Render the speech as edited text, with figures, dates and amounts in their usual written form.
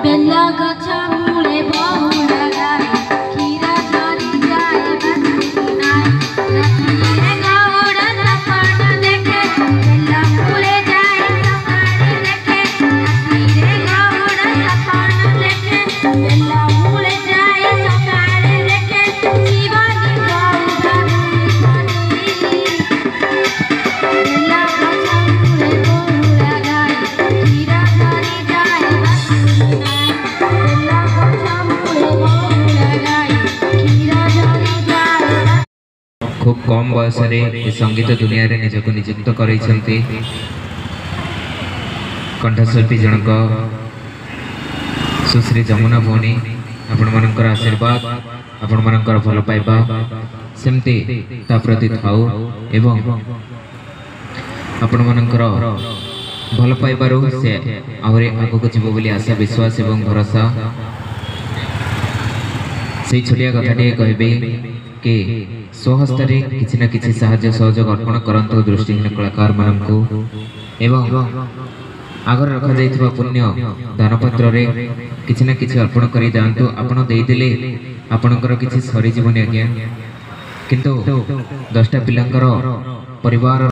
बेला गछ मूले बहुला गाय खीरा झरी जाए बाकी नाय रातिरे गौड़ सपन देखे बेला मूले जाए सकाळे देखे रातिरे गौड़ सपन देखे बेला मूले जाए सकाळे देखे शिवानी गौड़ बेला गछ मूले बहुला गाय खीरा झरी जाए खूब कम बयस संगीत दुनिया रे निजक नियुक्त करते कंठशिल्पी जनक सुश्री जमुना भौणी आपण मानकर आशीर्वाद आपण मानकर भल पाइबा सेमती ता प्रति थाउ एवं आपण मानकर भल पाइबारु से आहरी आगक जीव बोली आशा विश्वास एवं भरोसा से छोटिया कथाटे कहबे कि स्वहस्तरे किछि ना किछि साहाय्य सहयोग अर्पण करंतु दृष्टिहीन कलाकार मानकु एवं आगर रखा जाइथिबा पुण्य दानपत्र रे किछि ना किछि अर्पण करि जांतु आपण देइ देले आपणकर किछि सरी जीवन आज्ञा किंतु 10टा पिलांकर परिवार